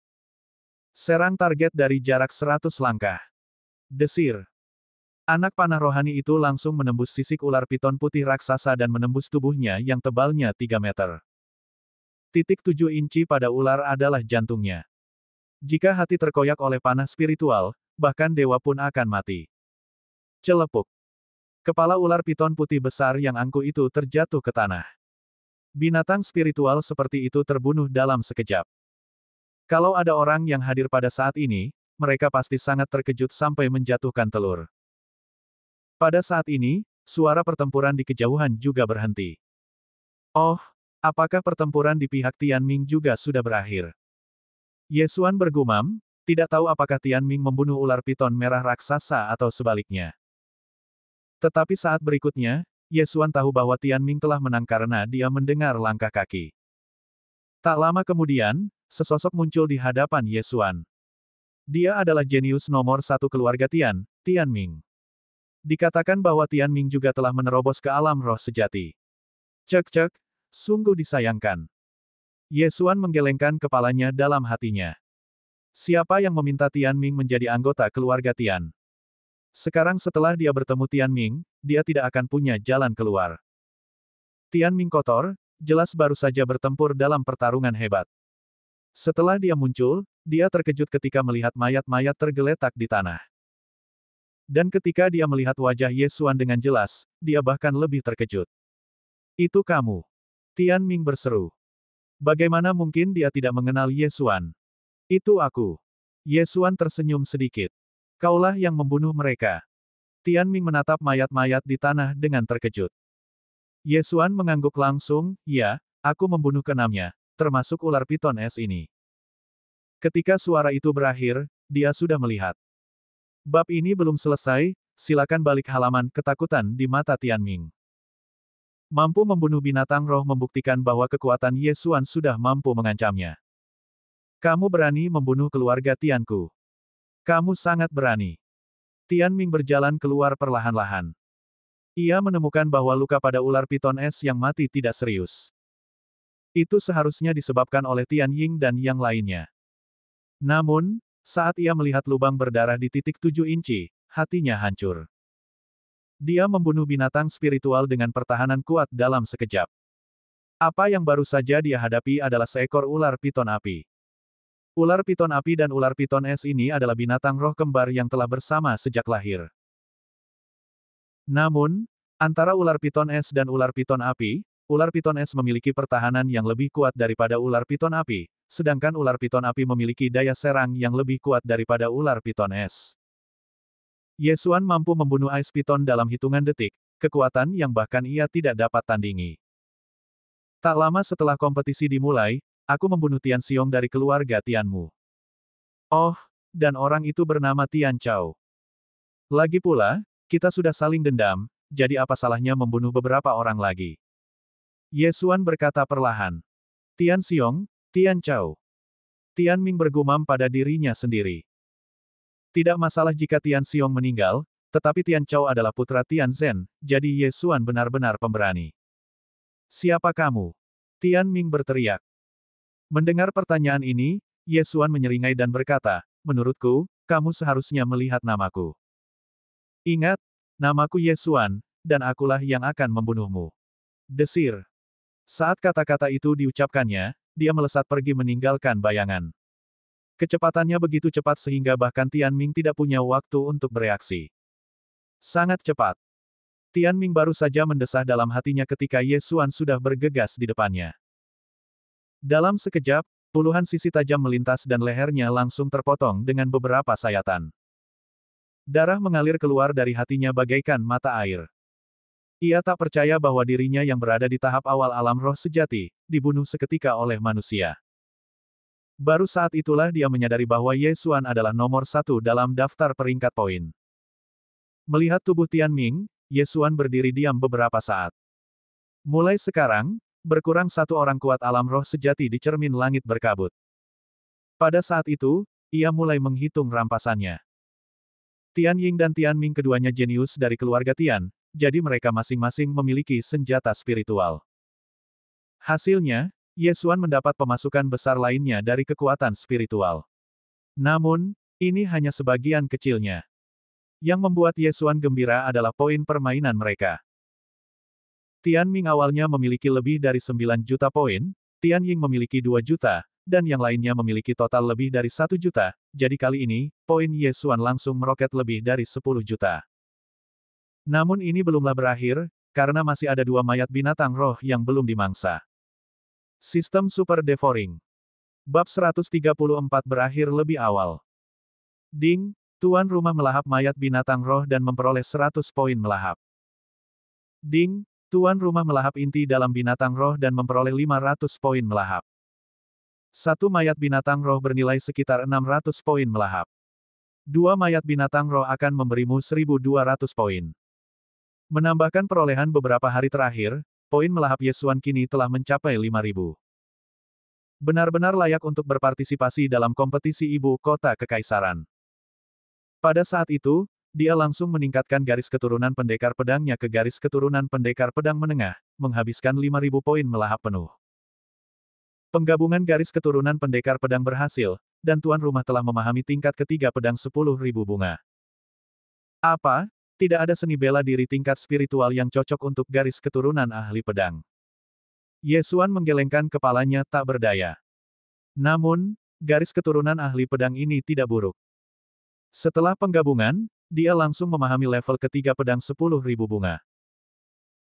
Serang target dari jarak 100 langkah. Desir. Anak panah rohani itu langsung menembus sisik ular piton putih raksasa dan menembus tubuhnya yang tebalnya 3 meter. Titik 7 inci pada ular adalah jantungnya. Jika hati terkoyak oleh panah spiritual, bahkan dewa pun akan mati. Celepuk. Kepala ular piton putih besar yang angkuh itu terjatuh ke tanah. Binatang spiritual seperti itu terbunuh dalam sekejap. Kalau ada orang yang hadir pada saat ini, mereka pasti sangat terkejut sampai menjatuhkan telur. Pada saat ini, suara pertempuran di kejauhan juga berhenti. Oh, apakah pertempuran di pihak Tianming juga sudah berakhir? Ye Xuan bergumam, tidak tahu apakah Tianming membunuh ular piton merah raksasa atau sebaliknya. Tetapi saat berikutnya, Ye Xuan tahu bahwa Tianming telah menang karena dia mendengar langkah kaki. Tak lama kemudian, sesosok muncul di hadapan Ye Xuan. Dia adalah jenius nomor 1 keluarga Tianming. Dikatakan bahwa Tianming juga telah menerobos ke alam roh sejati. Cek-cek, sungguh disayangkan. Ye Xuan menggelengkan kepalanya dalam hatinya. Siapa yang meminta Tianming menjadi anggota keluarga Tian? Sekarang setelah dia bertemu Tianming, dia tidak akan punya jalan keluar. Tianming kotor, jelas baru saja bertempur dalam pertarungan hebat. Setelah dia muncul, dia terkejut ketika melihat mayat-mayat tergeletak di tanah. Dan ketika dia melihat wajah Ye Xuan dengan jelas, dia bahkan lebih terkejut. Itu kamu. Tianming berseru. Bagaimana mungkin dia tidak mengenal Ye Xuan? Itu aku. Ye Xuan tersenyum sedikit. Kaulah yang membunuh mereka. Tianming menatap mayat-mayat di tanah dengan terkejut. Ye Xuan mengangguk langsung, ya, aku membunuh keenamnya, termasuk ular piton es ini. Ketika suara itu berakhir, dia sudah melihat. Bab ini belum selesai, silakan balik halaman ketakutan di mata Tianming. Mampu membunuh binatang roh membuktikan bahwa kekuatan Ye Xuan sudah mampu mengancamnya. Kamu berani membunuh keluarga Tianku. Kamu sangat berani. Tianming berjalan keluar perlahan-lahan. Ia menemukan bahwa luka pada ular piton es yang mati tidak serius. Itu seharusnya disebabkan oleh Tian Ying dan yang lainnya. Namun, saat ia melihat lubang berdarah di titik 7 inci, hatinya hancur. Dia membunuh binatang spiritual dengan pertahanan kuat dalam sekejap. Apa yang baru saja dia hadapi adalah seekor ular piton api. Ular piton api dan ular piton es ini adalah binatang roh kembar yang telah bersama sejak lahir. Namun, antara ular piton es dan ular piton api, ular piton es memiliki pertahanan yang lebih kuat daripada ular piton api, sedangkan ular piton api memiliki daya serang yang lebih kuat daripada ular piton es. Ye Xuan mampu membunuh Ice Piton dalam hitungan detik, kekuatan yang bahkan ia tidak dapat tandingi. Tak lama setelah kompetisi dimulai, aku membunuh Tian Xiong dari keluarga Tianmu. Oh, dan orang itu bernama Tian Chao. Lagi pula, kita sudah saling dendam, jadi apa salahnya membunuh beberapa orang lagi? Ye Xuan berkata perlahan. Tian Xiong, Tian Chao. Tian Ming bergumam pada dirinya sendiri. Tidak masalah jika Tian Xiong meninggal, tetapi Tian Chao adalah putra Tian Zhen, jadi Ye Xuan benar-benar pemberani. Siapa kamu? Tian Ming berteriak. Mendengar pertanyaan ini, Ye Xuan menyeringai dan berkata, menurutku, kamu seharusnya melihat namaku. Ingat, namaku Ye Xuan, dan akulah yang akan membunuhmu. Desir. Saat kata-kata itu diucapkannya, dia melesat pergi meninggalkan bayangan. Kecepatannya begitu cepat sehingga bahkan Tian Ming tidak punya waktu untuk bereaksi. Sangat cepat. Tian Ming baru saja mendesah dalam hatinya ketika Ye Xuan sudah bergegas di depannya. Dalam sekejap, puluhan sisi tajam melintas dan lehernya langsung terpotong dengan beberapa sayatan. Darah mengalir keluar dari hatinya bagaikan mata air. Ia tak percaya bahwa dirinya yang berada di tahap awal alam roh sejati, dibunuh seketika oleh manusia. Baru saat itulah dia menyadari bahwa Ye Xuan adalah nomor satu dalam daftar peringkat poin. Melihat tubuh Tian Ming, Ye Xuan berdiri diam beberapa saat. Mulai sekarang, berkurang satu orang kuat alam roh sejati di cermin langit berkabut. Pada saat itu, ia mulai menghitung rampasannya. Tian Ying dan Tian Ming keduanya jenius dari keluarga Tian, jadi mereka masing-masing memiliki senjata spiritual. Hasilnya, Ye Xuan mendapat pemasukan besar lainnya dari kekuatan spiritual. Namun, ini hanya sebagian kecilnya. Yang membuat Ye Xuan gembira adalah poin permainan mereka. Tian Ming awalnya memiliki lebih dari 9 juta poin, Tian Ying memiliki 2 juta, dan yang lainnya memiliki total lebih dari 1 juta, jadi kali ini, poin Ye Xuan langsung meroket lebih dari 10 juta. Namun ini belumlah berakhir, karena masih ada 2 mayat binatang roh yang belum dimangsa. Sistem Super Devouring. Bab 134 berakhir lebih awal. Ding, tuan rumah melahap mayat binatang roh dan memperoleh 100 poin melahap. Ding, tuan rumah melahap inti dalam binatang roh dan memperoleh 500 poin melahap. Satu mayat binatang roh bernilai sekitar 600 poin melahap. 2 mayat binatang roh akan memberimu 1.200 poin. Menambahkan perolehan beberapa hari terakhir, poin melahap Ye Xuan kini telah mencapai 5.000. Benar-benar layak untuk berpartisipasi dalam kompetisi ibu kota kekaisaran. Pada saat itu, dia langsung meningkatkan garis keturunan pendekar pedangnya ke garis keturunan pendekar pedang menengah, menghabiskan 5.000 poin melahap penuh. Penggabungan garis keturunan pendekar pedang berhasil, dan tuan rumah telah memahami tingkat ketiga pedang 10.000 bunga. Apa? Tidak ada seni bela diri tingkat spiritual yang cocok untuk garis keturunan ahli pedang. Ye Xuan menggelengkan kepalanya tak berdaya. Namun, garis keturunan ahli pedang ini tidak buruk. Setelah penggabungan, dia langsung memahami level ketiga pedang 10.000 bunga.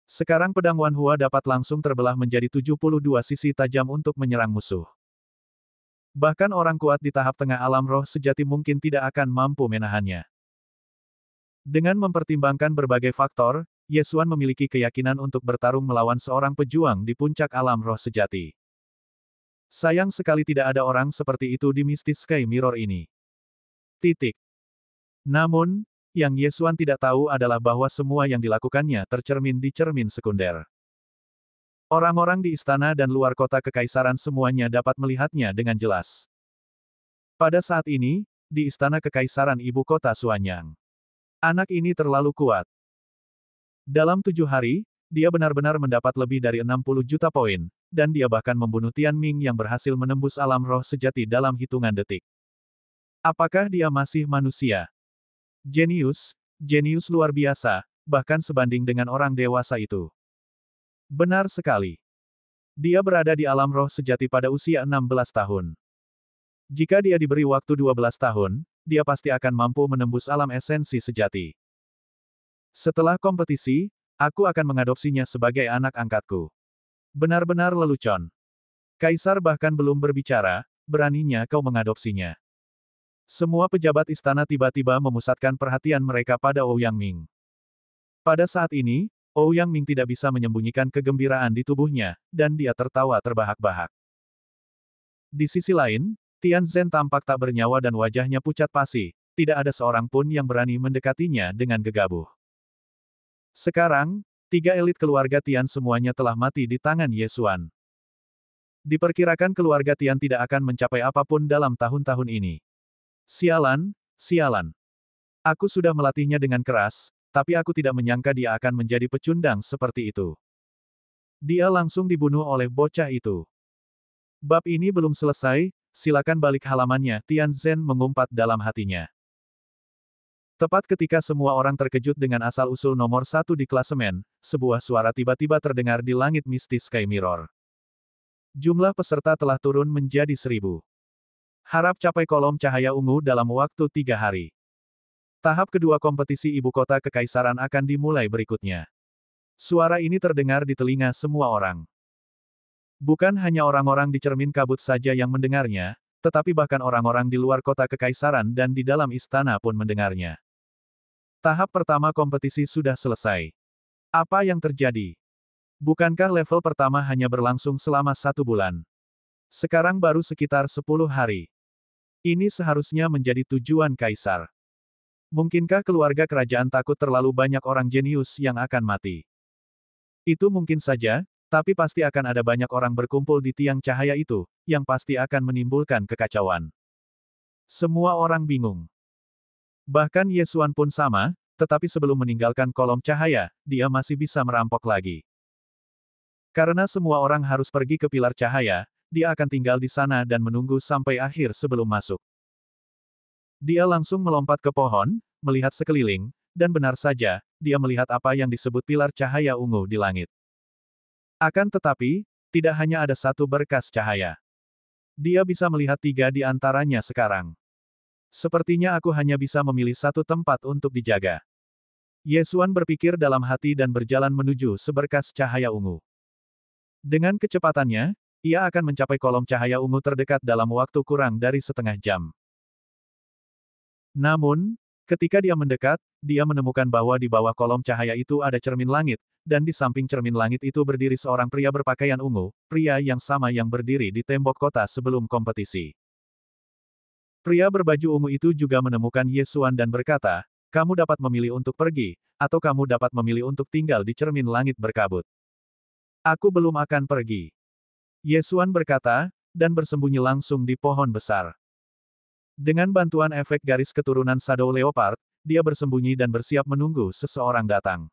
Sekarang pedang Wan Hua dapat langsung terbelah menjadi 72 sisi tajam untuk menyerang musuh. Bahkan orang kuat di tahap tengah alam roh sejati mungkin tidak akan mampu menahannya. Dengan mempertimbangkan berbagai faktor, Ye Xuan memiliki keyakinan untuk bertarung melawan seorang pejuang di puncak alam roh sejati. Sayang sekali tidak ada orang seperti itu di Misty Sky Mirror ini. Titik. Namun, yang Ye Xuan tidak tahu adalah bahwa semua yang dilakukannya tercermin di cermin sekunder. Orang-orang di istana dan luar kota kekaisaran semuanya dapat melihatnya dengan jelas. Pada saat ini, di istana kekaisaran ibu kota Xuanyang. Anak ini terlalu kuat. Dalam 7 hari, dia benar-benar mendapat lebih dari 60 juta poin, dan dia bahkan membunuh Tian Ming yang berhasil menembus alam roh sejati dalam hitungan detik. Apakah dia masih manusia? Jenius, jenius luar biasa, bahkan sebanding dengan orang dewasa itu. Benar sekali. Dia berada di alam roh sejati pada usia 16 tahun. Jika dia diberi waktu 12 tahun, dia pasti akan mampu menembus alam esensi sejati. Setelah kompetisi, aku akan mengadopsinya sebagai anak angkatku. Benar-benar lelucon. Kaisar bahkan belum berbicara, beraninya kau mengadopsinya. Semua pejabat istana tiba-tiba memusatkan perhatian mereka pada Ouyang Ming. Pada saat ini, Ouyang Ming tidak bisa menyembunyikan kegembiraan di tubuhnya, dan dia tertawa terbahak-bahak. Di sisi lain, Tian Zhen tampak tak bernyawa dan wajahnya pucat pasi, tidak ada seorang pun yang berani mendekatinya dengan gegabah. Sekarang, 3 elit keluarga Tian semuanya telah mati di tangan Ye Xuan. Diperkirakan keluarga Tian tidak akan mencapai apapun dalam tahun-tahun ini. Sialan, sialan. Aku sudah melatihnya dengan keras, tapi aku tidak menyangka dia akan menjadi pecundang seperti itu. Dia langsung dibunuh oleh bocah itu. Bab ini belum selesai, silakan balik halamannya, Tian Zhen mengumpat dalam hatinya. Tepat ketika semua orang terkejut dengan asal-usul nomor 1 di klasemen, sebuah suara tiba-tiba terdengar di langit mistis Sky Mirror. Jumlah peserta telah turun menjadi 1000. Harap capai kolom cahaya ungu dalam waktu 3 hari. Tahap kedua kompetisi ibu kota kekaisaran akan dimulai berikutnya. Suara ini terdengar di telinga semua orang. Bukan hanya orang-orang di cermin kabut saja yang mendengarnya, tetapi bahkan orang-orang di luar kota kekaisaran dan di dalam istana pun mendengarnya. Tahap pertama kompetisi sudah selesai. Apa yang terjadi? Bukankah level pertama hanya berlangsung selama 1 bulan? Sekarang baru sekitar 10 hari. Ini seharusnya menjadi tujuan kaisar. Mungkinkah keluarga kerajaan takut terlalu banyak orang jenius yang akan mati? Itu mungkin saja, tapi pasti akan ada banyak orang berkumpul di tiang cahaya itu, yang pasti akan menimbulkan kekacauan. Semua orang bingung. Bahkan Ye Xuan pun sama, tetapi sebelum meninggalkan kolom cahaya, dia masih bisa merampok lagi. Karena semua orang harus pergi ke pilar cahaya, dia akan tinggal di sana dan menunggu sampai akhir sebelum masuk. Dia langsung melompat ke pohon, melihat sekeliling, dan benar saja, dia melihat apa yang disebut pilar cahaya ungu di langit. Akan tetapi, tidak hanya ada satu berkas cahaya. Dia bisa melihat 3 di antaranya sekarang. Sepertinya aku hanya bisa memilih satu tempat untuk dijaga. Ye Xuan berpikir dalam hati dan berjalan menuju seberkas cahaya ungu. Dengan kecepatannya, ia akan mencapai kolom cahaya ungu terdekat dalam waktu kurang dari setengah jam. Namun, ketika dia mendekat, dia menemukan bahwa di bawah kolom cahaya itu ada cermin langit, dan di samping cermin langit itu berdiri seorang pria berpakaian ungu, pria yang sama yang berdiri di tembok kota sebelum kompetisi. Pria berbaju ungu itu juga menemukan Ye Xuan dan berkata, "Kamu dapat memilih untuk pergi, atau kamu dapat memilih untuk tinggal di cermin langit berkabut." "Aku belum akan pergi." Ye Xuan berkata, dan bersembunyi langsung di pohon besar. Dengan bantuan efek garis keturunan Shadow Leopard, dia bersembunyi dan bersiap menunggu seseorang datang.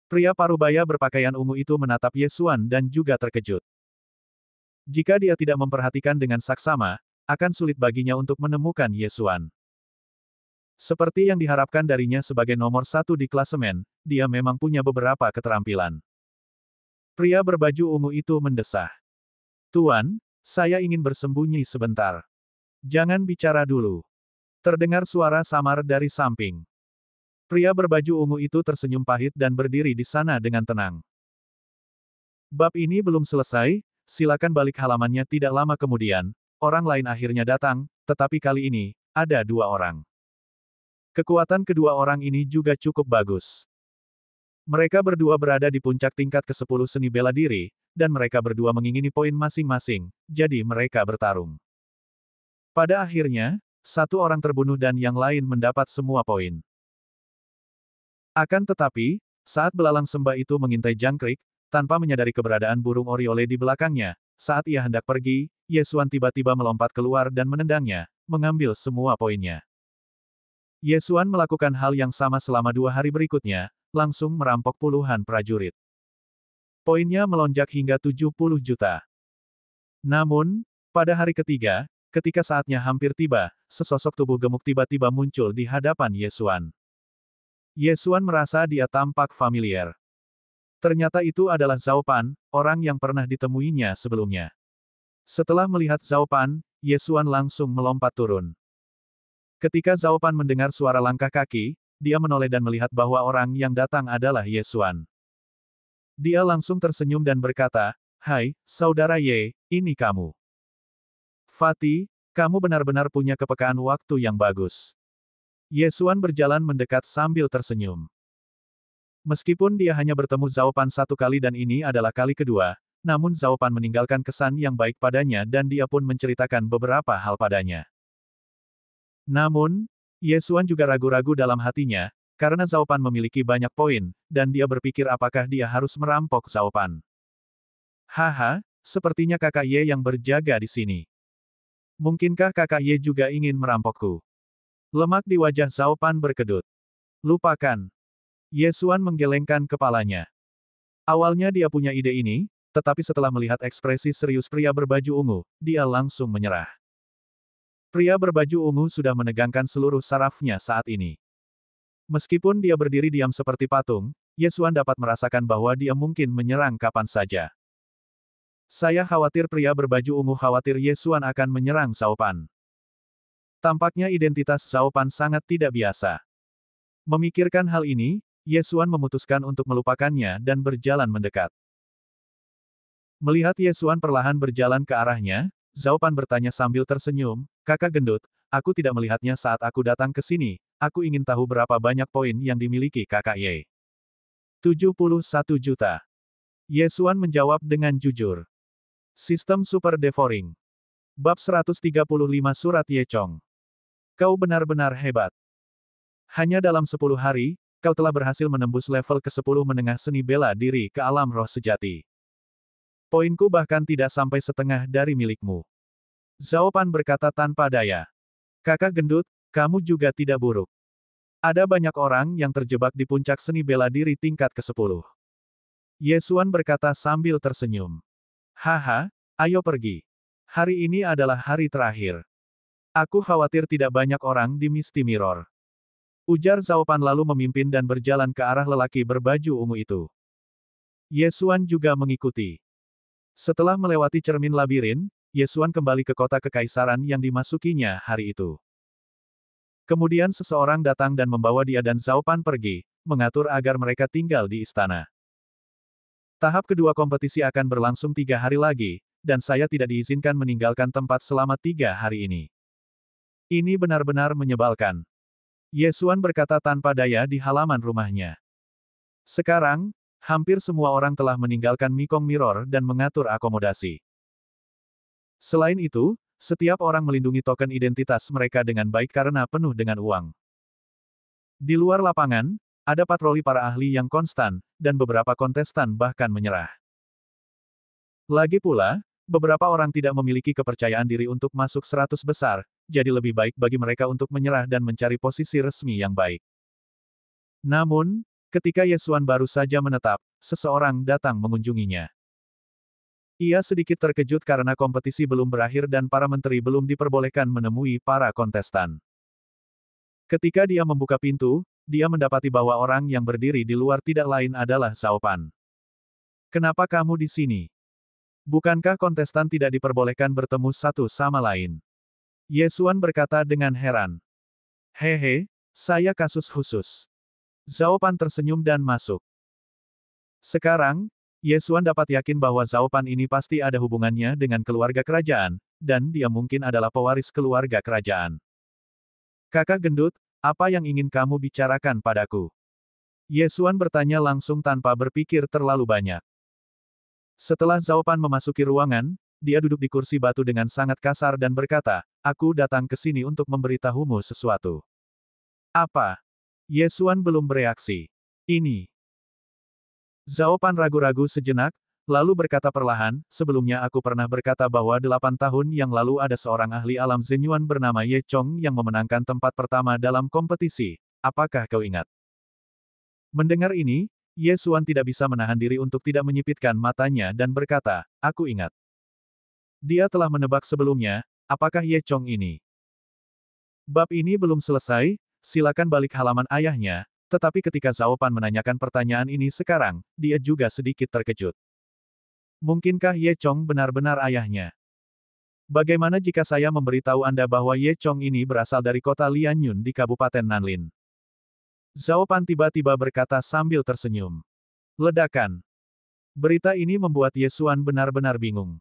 Pria parubaya berpakaian ungu itu menatap Ye Xuan dan juga terkejut. Jika dia tidak memperhatikan dengan saksama, akan sulit baginya untuk menemukan Ye Xuan. Seperti yang diharapkan darinya sebagai nomor 1 di klasemen, dia memang punya beberapa keterampilan. Pria berbaju ungu itu mendesah. "Tuan, saya ingin bersembunyi sebentar. Jangan bicara dulu." Terdengar suara samar dari samping. Pria berbaju ungu itu tersenyum pahit dan berdiri di sana dengan tenang. Bab ini belum selesai, silakan balik halamannya. Tidak lama kemudian, orang lain akhirnya datang, tetapi kali ini, ada 2 orang. Kekuatan kedua orang ini juga cukup bagus. Mereka berdua berada di puncak tingkat ke-10 seni bela diri, dan mereka berdua mengingini poin masing-masing, jadi mereka bertarung. Pada akhirnya, satu orang terbunuh dan yang lain mendapat semua poin. Akan tetapi, saat belalang sembah itu mengintai jangkrik, tanpa menyadari keberadaan burung oriole di belakangnya, saat ia hendak pergi, Ye Xuan tiba-tiba melompat keluar dan menendangnya, mengambil semua poinnya. Ye Xuan melakukan hal yang sama selama 2 hari berikutnya, langsung merampok puluhan prajurit. Poinnya melonjak hingga 70 juta. Namun, pada hari ketiga, ketika saatnya hampir tiba, sesosok tubuh gemuk tiba-tiba muncul di hadapan Ye Xuan. Ye Xuan merasa dia tampak familiar. Ternyata itu adalah Zhao Pan, orang yang pernah ditemuinya sebelumnya. Setelah melihat Zhao Pan, Ye Xuan langsung melompat turun. Ketika Zhao Pan mendengar suara langkah kaki, dia menoleh dan melihat bahwa orang yang datang adalah Ye Xuan. Dia langsung tersenyum dan berkata, "Hai, saudara Ye, ini kamu. Fatih, kamu benar-benar punya kepekaan waktu yang bagus." Ye Xuan berjalan mendekat sambil tersenyum. Meskipun dia hanya bertemu Zhao Pan satu kali dan ini adalah kali kedua, namun Zhao Pan meninggalkan kesan yang baik padanya dan dia pun menceritakan beberapa hal padanya. Namun, Ye Xuan juga ragu-ragu dalam hatinya, karena Zhao Pan memiliki banyak poin, dan dia berpikir apakah dia harus merampok Zhao Pan. Haha, sepertinya kakak Ye yang berjaga di sini. Mungkinkah kakak Ye juga ingin merampokku? Lemak di wajah Zhao Pan berkedut. Lupakan. Ye Xuan menggelengkan kepalanya. Awalnya dia punya ide ini, tetapi setelah melihat ekspresi serius pria berbaju ungu, dia langsung menyerah. Pria berbaju ungu sudah menegangkan seluruh sarafnya saat ini. Meskipun dia berdiri diam seperti patung, Ye Xuan dapat merasakan bahwa dia mungkin menyerang kapan saja. Saya khawatir pria berbaju ungu khawatir Ye Xuan akan menyerang Zhao Pan. Tampaknya identitas Zhao Pan sangat tidak biasa. Memikirkan hal ini, Ye Xuan memutuskan untuk melupakannya dan berjalan mendekat. Melihat Ye Xuan perlahan berjalan ke arahnya, Zhao Pan bertanya sambil tersenyum, "Kakak gendut, aku tidak melihatnya saat aku datang ke sini, aku ingin tahu berapa banyak poin yang dimiliki kakak Ye." 71 juta. Ye Xuan menjawab dengan jujur. Sistem Super Devouring. Bab 135 Surat Ye Chong. Kau benar-benar hebat. Hanya dalam 10 hari, kau telah berhasil menembus level ke-10 menengah seni bela diri ke alam roh sejati. Poinku bahkan tidak sampai setengah dari milikmu. Zhao Pan berkata tanpa daya. Kakak gendut, kamu juga tidak buruk. Ada banyak orang yang terjebak di puncak seni bela diri tingkat ke-10. Ye Xuan berkata sambil tersenyum. Haha, ayo pergi. Hari ini adalah hari terakhir. Aku khawatir tidak banyak orang di Misty Mirror. Ujar Zhao Pan lalu memimpin dan berjalan ke arah lelaki berbaju ungu itu. Ye Xuan juga mengikuti. Setelah melewati cermin labirin, Ye Xuan kembali ke kota kekaisaran yang dimasukinya hari itu. Kemudian seseorang datang dan membawa dia dan Zhao Pan pergi, mengatur agar mereka tinggal di istana. Tahap kedua kompetisi akan berlangsung 3 hari lagi, dan saya tidak diizinkan meninggalkan tempat selama 3 hari ini. Ini benar-benar menyebalkan. Ye Xuan berkata tanpa daya di halaman rumahnya. Sekarang, hampir semua orang telah meninggalkan Mekong Mirror dan mengatur akomodasi. Selain itu, setiap orang melindungi token identitas mereka dengan baik karena penuh dengan uang. Di luar lapangan, ada patroli para ahli yang konstan, dan beberapa kontestan bahkan menyerah. Lagi pula, beberapa orang tidak memiliki kepercayaan diri untuk masuk 100 besar, jadi lebih baik bagi mereka untuk menyerah dan mencari posisi resmi yang baik. Namun, ketika Ye Xuan baru saja menetap, seseorang datang mengunjunginya. Ia sedikit terkejut karena kompetisi belum berakhir dan para menteri belum diperbolehkan menemui para kontestan. Ketika dia membuka pintu, dia mendapati bahwa orang yang berdiri di luar tidak lain adalah Zhao Pan. Kenapa kamu di sini? Bukankah kontestan tidak diperbolehkan bertemu satu sama lain? Ye Xuan berkata dengan heran. Hehe, saya kasus khusus. Zhao Pan tersenyum dan masuk. Sekarang, Ye Xuan dapat yakin bahwa Zhao Pan ini pasti ada hubungannya dengan keluarga kerajaan, dan dia mungkin adalah pewaris keluarga kerajaan. Kakak gendut, apa yang ingin kamu bicarakan padaku? Ye Xuan bertanya langsung tanpa berpikir terlalu banyak. Setelah Zhao Pan memasuki ruangan, dia duduk di kursi batu dengan sangat kasar dan berkata, aku datang ke sini untuk memberitahumu sesuatu. Apa? Ye Xuan belum bereaksi. Ini. Zhao Pan ragu-ragu sejenak, lalu berkata perlahan, sebelumnya aku pernah berkata bahwa 8 tahun yang lalu ada seorang ahli alam Zenyuan bernama Ye Chong yang memenangkan tempat pertama dalam kompetisi. Apakah kau ingat? Mendengar ini, Ye Xuan tidak bisa menahan diri untuk tidak menyipitkan matanya dan berkata, aku ingat. Dia telah menebak sebelumnya, apakah Ye Chong ini? Bab ini belum selesai, silakan balik halaman ayahnya, tetapi ketika Zhao Pan menanyakan pertanyaan ini sekarang, dia juga sedikit terkejut. Mungkinkah Ye Chong benar-benar ayahnya? Bagaimana jika saya memberitahu Anda bahwa Ye Chong ini berasal dari kota Lianyun di Kabupaten Nanlin? Zhao Pan tiba-tiba berkata sambil tersenyum. Ledakan. Berita ini membuat Ye Xuan benar-benar bingung.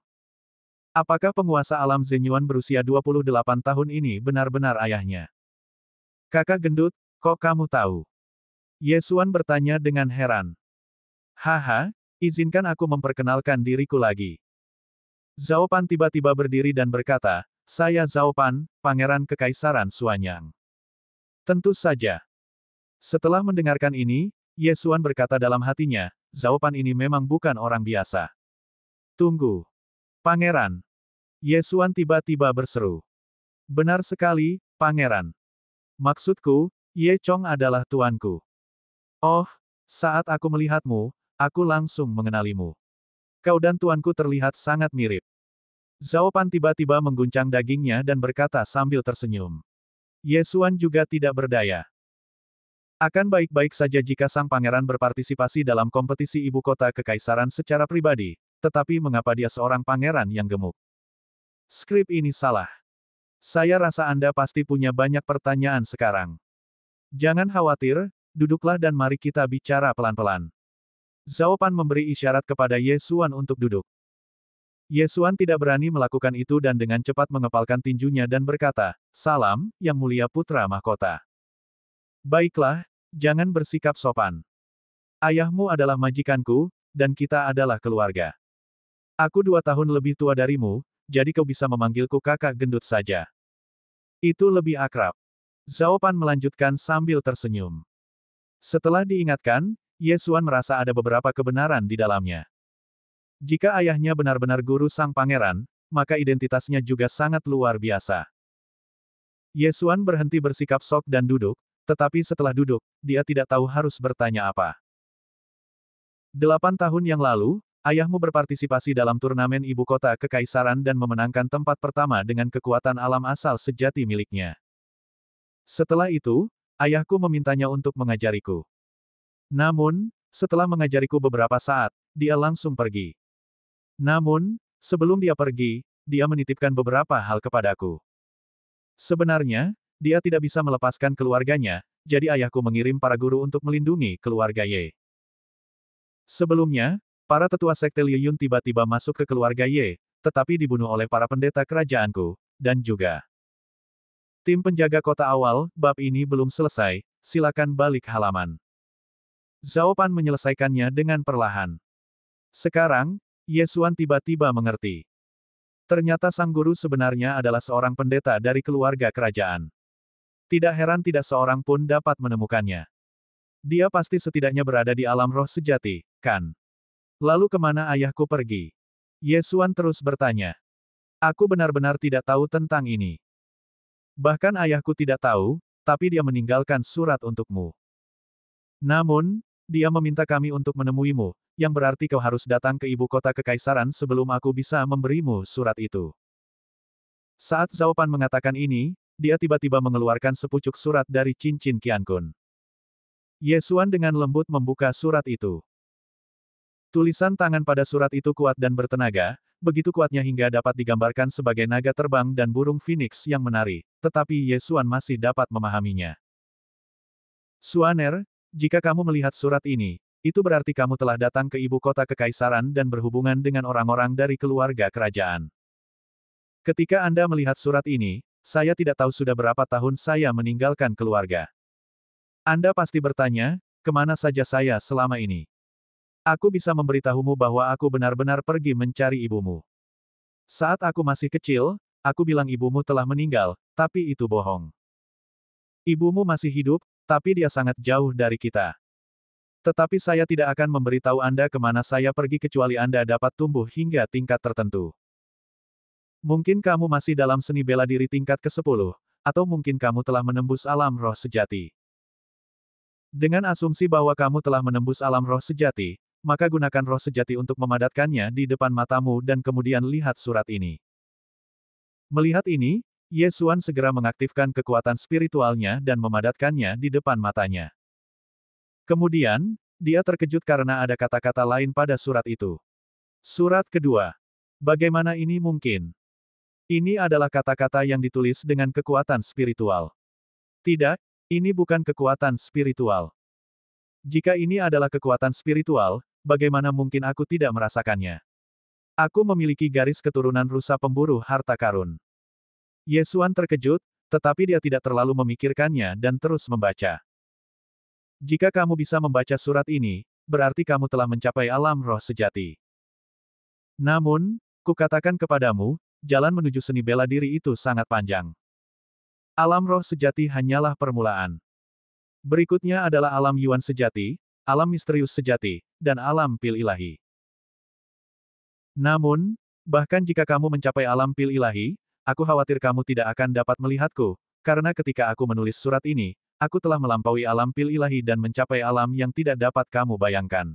Apakah penguasa alam Zenyuan berusia 28 tahun ini benar-benar ayahnya? Kakak gendut, kok kamu tahu? Ye Xuan bertanya dengan heran. Haha, izinkan aku memperkenalkan diriku lagi. Zhao Pan tiba-tiba berdiri dan berkata, saya Zhao Pan, Pangeran Kekaisaran Suanyang. Tentu saja. Setelah mendengarkan ini, Ye Xuan berkata dalam hatinya, Zhao Pan ini memang bukan orang biasa. Tunggu. Pangeran. Ye Xuan tiba-tiba berseru. Benar sekali, Pangeran. Maksudku, Ye Chong adalah tuanku. Oh, saat aku melihatmu, aku langsung mengenalimu. Kau dan tuanku terlihat sangat mirip. Zhao Pan tiba-tiba mengguncang dagingnya dan berkata sambil tersenyum. Ye Xuan juga tidak berdaya. Akan baik-baik saja jika sang pangeran berpartisipasi dalam kompetisi ibu kota kekaisaran secara pribadi, tetapi mengapa dia seorang pangeran yang gemuk? Skrip ini salah. Saya rasa Anda pasti punya banyak pertanyaan sekarang. Jangan khawatir, duduklah dan mari kita bicara pelan-pelan. Zhao Pan memberi isyarat kepada Ye Xuan untuk duduk. Ye Xuan tidak berani melakukan itu dan dengan cepat mengepalkan tinjunya dan berkata, Salam, Yang Mulia Putra Mahkota. Baiklah, jangan bersikap sopan. Ayahmu adalah majikanku, dan kita adalah keluarga. Aku 2 tahun lebih tua darimu, jadi kau bisa memanggilku kakak gendut saja. Itu lebih akrab. Zhao Pan melanjutkan sambil tersenyum. Setelah diingatkan, Ye Xuan merasa ada beberapa kebenaran di dalamnya. Jika ayahnya benar-benar guru sang pangeran, maka identitasnya juga sangat luar biasa. Ye Xuan berhenti bersikap sok dan duduk, tetapi setelah duduk, dia tidak tahu harus bertanya apa. 8 tahun yang lalu, ayahmu berpartisipasi dalam turnamen ibu kota kekaisaran dan memenangkan tempat pertama dengan kekuatan alam asal sejati miliknya. Setelah itu, ayahku memintanya untuk mengajariku. Namun, setelah mengajariku beberapa saat, dia langsung pergi. Namun, sebelum dia pergi, dia menitipkan beberapa hal kepadaku. Sebenarnya, dia tidak bisa melepaskan keluarganya, jadi ayahku mengirim para guru untuk melindungi keluarga Ye. Sebelumnya, para tetua sekte Liu Yun tiba-tiba masuk ke keluarga Ye, tetapi dibunuh oleh para pendeta kerajaanku, dan juga tim penjaga kota awal. Bab ini belum selesai, silakan balik halaman. Zhao Pan menyelesaikannya dengan perlahan. Sekarang, Ye Xuan tiba-tiba mengerti. Ternyata sang guru sebenarnya adalah seorang pendeta dari keluarga kerajaan. Tidak heran tidak seorang pun dapat menemukannya. Dia pasti setidaknya berada di alam roh sejati, kan? Lalu kemana ayahku pergi? Ye Xuan terus bertanya. Aku benar-benar tidak tahu tentang ini. Bahkan ayahku tidak tahu, tapi dia meninggalkan surat untukmu. Namun, dia meminta kami untuk menemuimu, yang berarti kau harus datang ke ibu kota kekaisaran sebelum aku bisa memberimu surat itu. Saat Zhao Pan mengatakan ini, dia tiba-tiba mengeluarkan sepucuk surat dari cincin Qiankun. Ye Xuan dengan lembut membuka surat itu. Tulisan tangan pada surat itu kuat dan bertenaga, begitu kuatnya hingga dapat digambarkan sebagai naga terbang dan burung phoenix yang menari, tetapi Ye Xuan masih dapat memahaminya. Xuaner, jika kamu melihat surat ini, itu berarti kamu telah datang ke ibu kota kekaisaran dan berhubungan dengan orang-orang dari keluarga kerajaan. Ketika Anda melihat surat ini, saya tidak tahu sudah berapa tahun saya meninggalkan keluarga. Anda pasti bertanya, kemana saja saya selama ini? Aku bisa memberitahumu bahwa aku benar-benar pergi mencari ibumu. Saat aku masih kecil, aku bilang ibumu telah meninggal, tapi itu bohong. Ibumu masih hidup, tapi dia sangat jauh dari kita. Tetapi saya tidak akan memberitahu Anda kemana saya pergi kecuali Anda dapat tumbuh hingga tingkat tertentu. Mungkin kamu masih dalam seni bela diri tingkat ke-10, atau mungkin kamu telah menembus alam roh sejati. Dengan asumsi bahwa kamu telah menembus alam roh sejati, maka gunakan roh sejati untuk memadatkannya di depan matamu dan kemudian lihat surat ini. Melihat ini, Ye Xuan segera mengaktifkan kekuatan spiritualnya dan memadatkannya di depan matanya. Kemudian, dia terkejut karena ada kata-kata lain pada surat itu. Surat kedua. Bagaimana ini mungkin? Ini adalah kata-kata yang ditulis dengan kekuatan spiritual. Tidak, ini bukan kekuatan spiritual. Jika ini adalah kekuatan spiritual, bagaimana mungkin aku tidak merasakannya? Aku memiliki garis keturunan rusa pemburu harta karun. Ye Xuan terkejut, tetapi dia tidak terlalu memikirkannya dan terus membaca. Jika kamu bisa membaca surat ini, berarti kamu telah mencapai alam roh sejati. Namun, kukatakan kepadamu, jalan menuju seni bela diri itu sangat panjang. Alam roh sejati hanyalah permulaan. Berikutnya adalah alam Yuan sejati, alam misterius sejati, dan alam pil ilahi. Namun, bahkan jika kamu mencapai alam pil ilahi, aku khawatir kamu tidak akan dapat melihatku, karena ketika aku menulis surat ini, aku telah melampaui alam pil ilahi dan mencapai alam yang tidak dapat kamu bayangkan.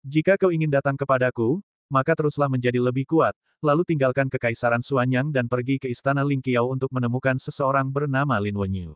Jika kau ingin datang kepadaku, maka teruslah menjadi lebih kuat, lalu tinggalkan kekaisaran Suanyang dan pergi ke istana Lingqiao untuk menemukan seseorang bernama Lin Wenyu.